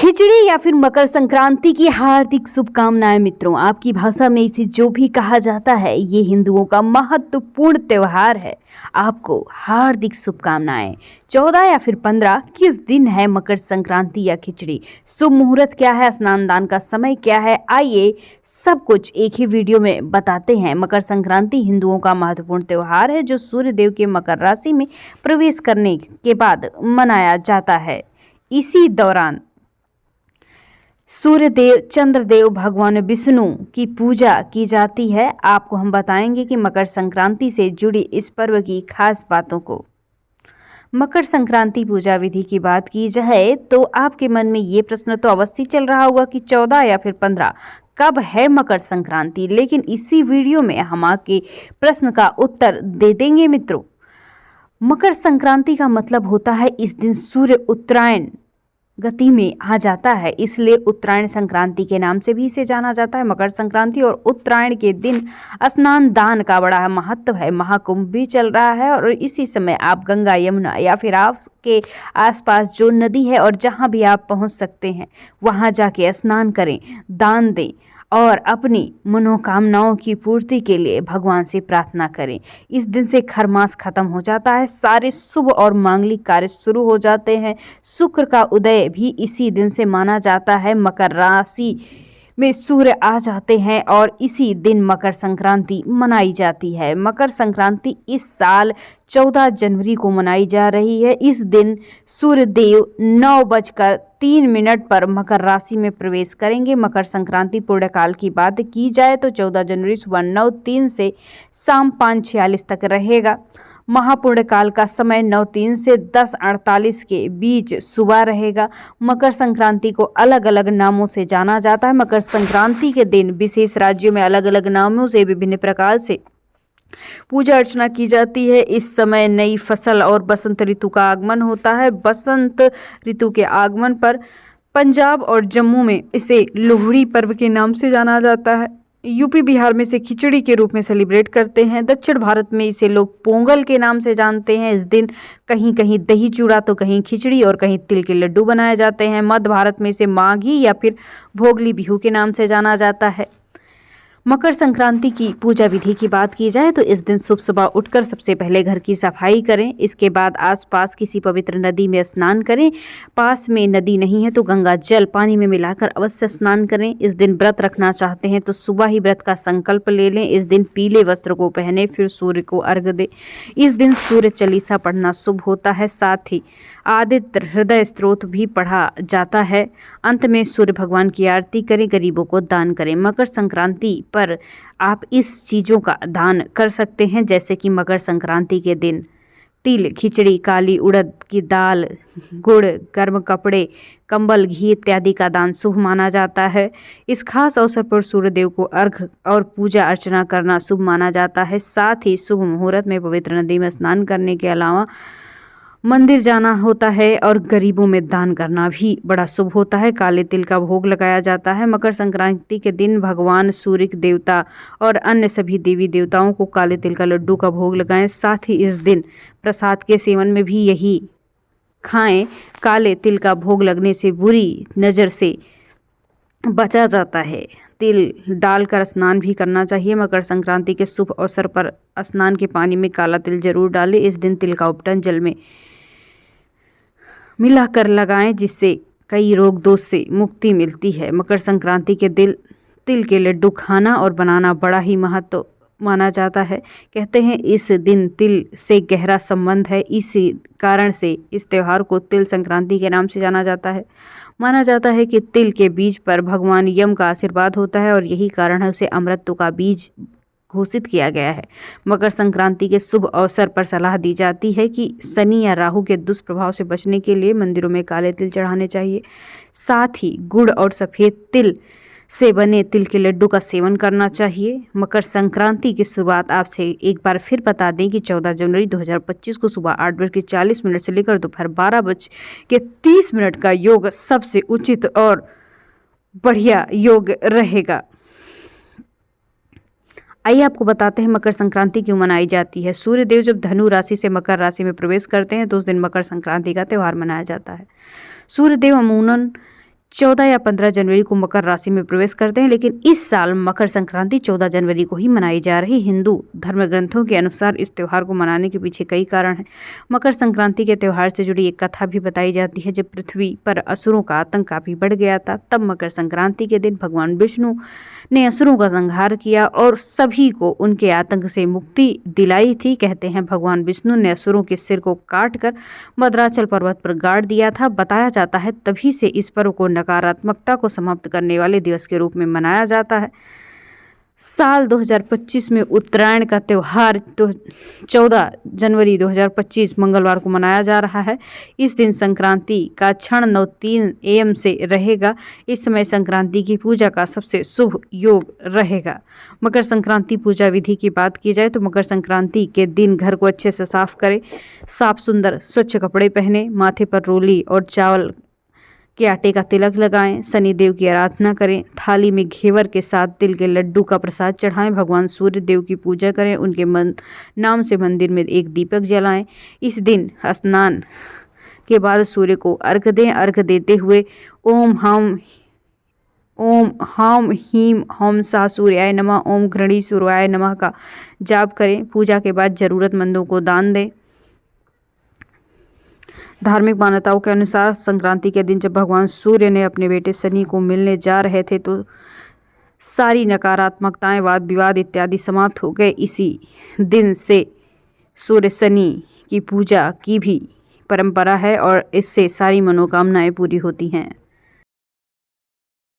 खिचड़ी या फिर मकर संक्रांति की हार्दिक शुभकामनाएं मित्रों। आपकी भाषा में इसे जो भी कहा जाता है, ये हिंदुओं का महत्वपूर्ण त्योहार है। आपको हार्दिक शुभकामनाएं। 14 या फिर 15 किस दिन है मकर संक्रांति या खिचड़ी? शुभ मुहूर्त क्या है? स्नान दान का समय क्या है? आइए सब कुछ एक ही वीडियो में बताते हैं। मकर संक्रांति हिंदुओं का महत्वपूर्ण त्योहार है जो सूर्य देव के मकर राशि में प्रवेश करने के बाद मनाया जाता है। इसी दौरान सूर्यदेव, चंद्रदेव, भगवान विष्णु की पूजा की जाती है। आपको हम बताएंगे कि मकर संक्रांति से जुड़ी इस पर्व की खास बातों को। मकर संक्रांति पूजा विधि की बात की जाए तो आपके मन में ये प्रश्न तो अवश्य चल रहा होगा कि 14 या फिर 15 कब है मकर संक्रांति, लेकिन इसी वीडियो में हम आपके प्रश्न का उत्तर दे देंगे मित्रों। मकर संक्रांति का मतलब होता है इस दिन सूर्य उत्तरायण गति में आ जाता है, इसलिए उत्तरायण संक्रांति के नाम से भी इसे जाना जाता है। मकर संक्रांति और उत्तरायण के दिन स्नान दान का बड़ा महत्व है। महाकुंभ भी चल रहा है और इसी समय आप गंगा, यमुना या फिर आपके आसपास जो नदी है और जहां भी आप पहुंच सकते हैं वहां जाके स्नान करें, दान दें और अपनी मनोकामनाओं की पूर्ति के लिए भगवान से प्रार्थना करें। इस दिन से खरमास खत्म हो जाता है, सारे शुभ और मांगलिक कार्य शुरू हो जाते हैं। शुक्र का उदय भी इसी दिन से माना जाता है। मकर राशि में सूर्य आ जाते हैं और इसी दिन मकर संक्रांति मनाई जाती है। मकर संक्रांति इस साल 14 जनवरी को मनाई जा रही है। इस दिन सूर्य देव 9:03 पर मकर राशि में प्रवेश करेंगे। मकर संक्रांति पूर्णकाल की बात की जाए तो 14 जनवरी सुबह 9:03 से शाम 5:46 तक रहेगा। महापूर्ण काल का समय 9:03 से 10:48 के बीच सुबह रहेगा। मकर संक्रांति को अलग अलग नामों से जाना जाता है। मकर संक्रांति के दिन विशेष राज्यों में अलग अलग नामों से विभिन्न प्रकार से पूजा अर्चना की जाती है। इस समय नई फसल और बसंत ऋतु का आगमन होता है। बसंत ऋतु के आगमन पर पंजाब और जम्मू में इसे लोहड़ी पर्व के नाम से जाना जाता है। यूपी बिहार में इसे खिचड़ी के रूप में सेलिब्रेट करते हैं। दक्षिण भारत में इसे लोग पोंगल के नाम से जानते हैं। इस दिन कहीं कहीं दही चूड़ा तो कहीं खिचड़ी और कहीं तिल के लड्डू बनाए जाते हैं। मध्य भारत में इसे माघी या फिर भोगली बिहू के नाम से जाना जाता है। मकर संक्रांति की पूजा विधि की बात की जाए तो इस दिन सुबह सुबह उठकर सबसे पहले घर की सफाई करें। इसके बाद आसपास किसी पवित्र नदी में स्नान करें। पास में नदी नहीं है तो गंगा जल पानी में मिलाकर अवश्य स्नान करें। इस दिन व्रत रखना चाहते हैं तो सुबह ही व्रत का संकल्प ले लें। इस दिन पीले वस्त्र को पहने फिर सूर्य को अर्घ्य दें। इस दिन सूर्य चालीसा पढ़ना शुभ होता है। साथ ही आदित्य हृदय स्तोत्र भी पढ़ा जाता है। अंत में सूर्य भगवान की आरती करें, गरीबों को दान करें। मकर संक्रांति पर आप इस चीज़ों का दान कर सकते हैं जैसे कि मकर संक्रांति के दिन तिल, खिचड़ी, काली उड़द की दाल, गुड़, गर्म कपड़े, कंबल, घी इत्यादि का दान शुभ माना जाता है। इस खास अवसर पर सूर्यदेव को अर्घ्य और पूजा अर्चना करना शुभ माना जाता है। साथ ही शुभ मुहूर्त में पवित्र नदी में स्नान करने के अलावा मंदिर जाना होता है और गरीबों में दान करना भी बड़ा शुभ होता है। काले तिल का भोग लगाया जाता है। मकर संक्रांति के दिन भगवान सूर्य देवता और अन्य सभी देवी देवताओं को काले तिल का लड्डू का भोग लगाएं। साथ ही इस दिन प्रसाद के सेवन में भी यही खाएं। काले तिल का भोग लगने से बुरी नज़र से बचा जाता है। तिल डालकर स्नान भी करना चाहिए। मकर संक्रांति के शुभ अवसर पर स्नान के पानी में काला तिल जरूर डालें। इस दिन तिल का उपटन जल में मिलाकर लगाएं जिससे कई रोग दोष से मुक्ति मिलती है। मकर संक्रांति के दिन तिल के लड्डू खाना और बनाना बड़ा ही महत्व माना जाता है। कहते हैं इस दिन तिल से गहरा संबंध है, इसी कारण से इस त्यौहार को तिल संक्रांति के नाम से जाना जाता है। माना जाता है कि तिल के बीज पर भगवान यम का आशीर्वाद होता है और यही कारण है उसे अमृत का बीज घोषित किया गया है। मकर संक्रांति के शुभ अवसर पर सलाह दी जाती है कि शनि या राहु के दुष्प्रभाव से बचने के लिए मंदिरों में काले तिल चढ़ाने चाहिए। साथ ही गुड़ और सफ़ेद तिल से बने तिल के लड्डू का सेवन करना चाहिए। मकर संक्रांति की शुरुआत आपसे एक बार फिर बता दें कि 14 जनवरी 2025 को सुबह 8:40 से लेकर दोपहर 12:30 का योग सबसे उचित और बढ़िया योग रहेगा। आइए आपको बताते हैं मकर संक्रांति क्यों मनाई जाती है। सूर्यदेव जब धनु राशि से मकर राशि में प्रवेश करते हैं तो उस दिन मकर संक्रांति का त्यौहार मनाया जाता है। सूर्यदेव अमूमन 14 या 15 जनवरी को मकर राशि में प्रवेश करते हैं, लेकिन इस साल मकर संक्रांति 14 जनवरी को ही मनाई जा रही। हिंदू धर्म ग्रंथों के अनुसार इस त्यौहार को मनाने के पीछे कई कारण हैं। मकर संक्रांति के त्यौहार से जुड़ी एक कथा भी बताई जाती है। जब पृथ्वी पर असुरों का आतंक काफी बढ़ गया था, तब मकर संक्रांति के दिन भगवान विष्णु ने असुरों का संहार किया और सभी को उनके आतंक से मुक्ति दिलाई थी। कहते हैं भगवान विष्णु ने असुरों के सिर को काटकर भद्राचल पर्वत पर गाड़ दिया था। बताया जाता है तभी से इस पर्व को नकारात्मकता को समाप्त करने वाले दिवस के रूप में मनाया जाता है। साल 2025 में उत्तरायण का त्यौहार 14 जनवरी 2025 मंगलवार को मनाया जा रहा है। इस दिन संक्रांति का क्षण 9:03 AM से रहेगा। इस समय संक्रांति की पूजा का सबसे शुभ योग रहेगा। मकर संक्रांति पूजा विधि की बात की जाए तो मकर संक्रांति के दिन घर को अच्छे से साफ करें, साफ सुंदर स्वच्छ कपड़े पहने, माथे पर रोली और चावल के आटे का तिलक लगाएं, शनिदेव की आराधना करें, थाली में घेवर के साथ तिल के लड्डू का प्रसाद चढ़ाएं, भगवान सूर्य देव की पूजा करें, उनके नाम से मंदिर में एक दीपक जलाएं। इस दिन स्नान के बाद सूर्य को अर्घ दें। अर्घ देते हुए ओम हाम हीम हौम सा सूर्याय नमः, ओम घृणी सूर्याय नमः का जाप करें। पूजा के बाद जरूरतमंदों को दान दें। धार्मिक मान्यताओं के अनुसार संक्रांति के दिन जब भगवान सूर्य ने अपने बेटे शनि को मिलने जा रहे थे तो सारी नकारात्मकताएं, वाद विवाद इत्यादि समाप्त हो गए। इसी दिन से सूर्य शनि की पूजा की भी परंपरा है और इससे सारी मनोकामनाएं पूरी होती हैं।